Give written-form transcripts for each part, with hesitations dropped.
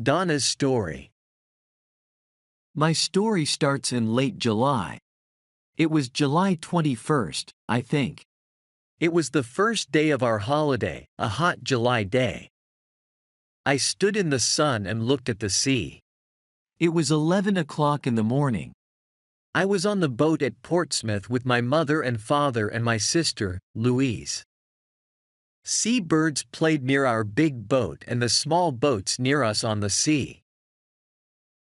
Donna's story. My story starts in late July. It was July 21st, I think. It was the first day of our holiday, a hot July day. I stood in the sun and looked at the sea. It was 11 o'clock in the morning. I was on the boat at Portsmouth with my mother and father and my sister, Louise. Seabirds played near our big boat and the small boats near us on the sea.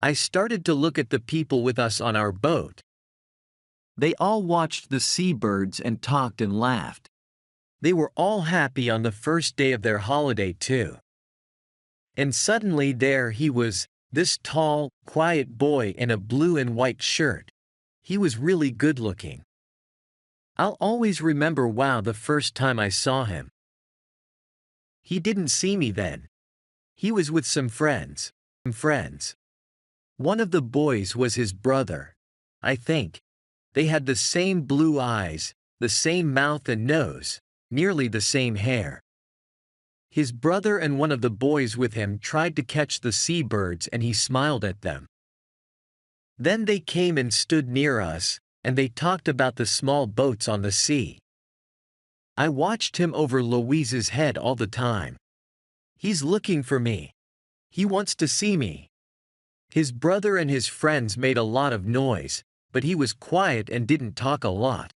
I started to look at the people with us on our boat. They all watched the seabirds and talked and laughed. They were all happy on the first day of their holiday too. And suddenly there he was, this tall, quiet boy in a blue and white shirt. He was really good looking. I'll always remember the first time I saw him. He didn't see me then. He was with some friends. One of the boys was his brother, I think. They had the same blue eyes, the same mouth and nose, nearly the same hair. His brother and one of the boys with him tried to catch the seabirds and he smiled at them. Then they came and stood near us, and they talked about the small boats on the sea. I watched him over Louise's head all the time. He's looking for me. He wants to see me. His brother and his friends made a lot of noise, but he was quiet and didn't talk a lot.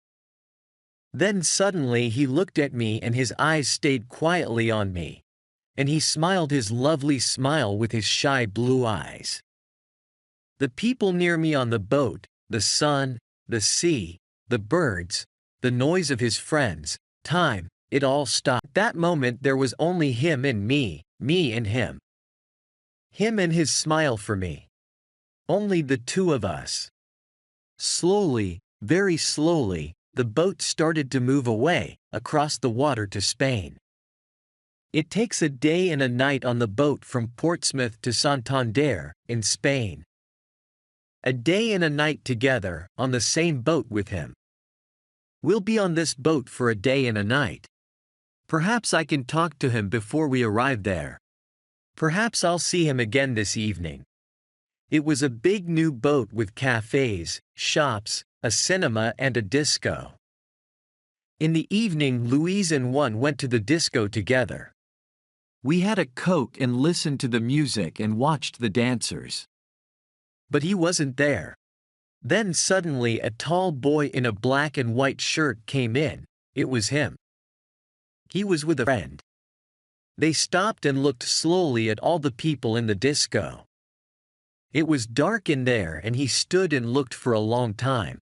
Then suddenly he looked at me and his eyes stayed quietly on me. And he smiled his lovely smile with his shy blue eyes. The people near me on the boat, the sun, the sea, the birds, the noise of his friends, time, it all stopped. At that moment there was only him and me and him. Him and his smile for me. Only the two of us. Slowly, very slowly, the boat started to move away, across the water to Spain. It takes a day and a night on the boat from Portsmouth to Santander, in Spain. A day and a night together, on the same boat with him. We'll be on this boat for a day and a night. Perhaps I can talk to him before we arrive there. Perhaps I'll see him again this evening. It was a big new boat with cafes, shops, a cinema and a disco. In the evening Louise and one went to the disco together. We had a Coke and listened to the music and watched the dancers. But he wasn't there. Then suddenly a tall boy in a black and white shirt came in. It was him. He was with a friend. They stopped and looked slowly at all the people in the disco. It was dark in there and he stood and looked for a long time.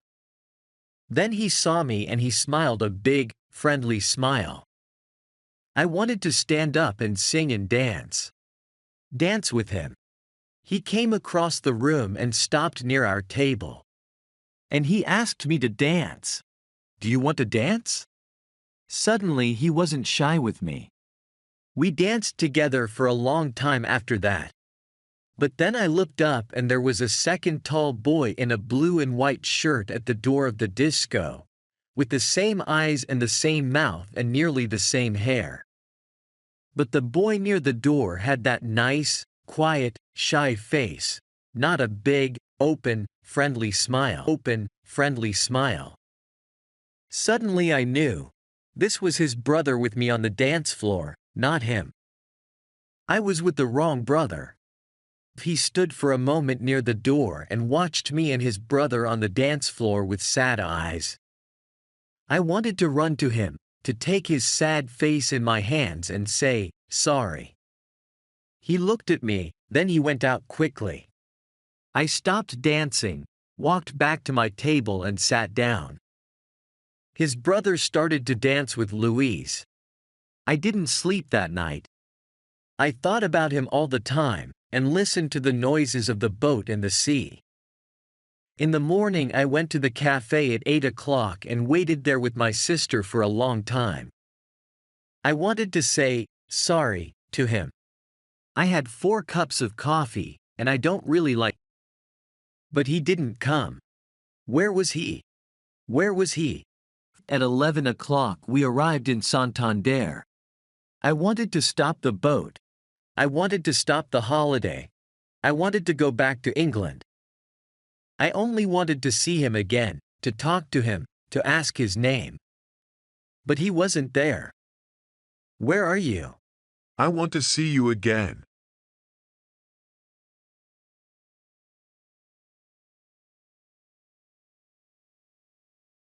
Then he saw me and he smiled a big, friendly smile. I wanted to stand up and sing and dance. Dance with him. He came across the room and stopped near our table. And he asked me to dance. Do you want to dance? Suddenly he wasn't shy with me. We danced together for a long time after that. But then I looked up and there was a second tall boy in a blue and white shirt at the door of the disco, with the same eyes and the same mouth and nearly the same hair. But the boy near the door had that nice, quiet, shy face, not a big, open, friendly smile. Suddenly I knew. This was his brother with me on the dance floor, not him. I was with the wrong brother. He stood for a moment near the door and watched me and his brother on the dance floor with sad eyes. I wanted to run to him, to take his sad face in my hands and say, sorry. He looked at me, then he went out quickly. I stopped dancing, walked back to my table and sat down. His brother started to dance with Louise. I didn't sleep that night. I thought about him all the time, and listened to the noises of the boat and the sea. In the morning I went to the cafe at 8 o'clock and waited there with my sister for a long time. I wanted to say, sorry, to him. I had 4 cups of coffee, and I don't really like. But he didn't come. Where was he? Where was he? At 11 o'clock we arrived in Santander. I wanted to stop the boat. I wanted to stop the holiday, I wanted to go back to England. I only wanted to see him again, to talk to him, to ask his name. But he wasn't there. Where are you? I want to see you again.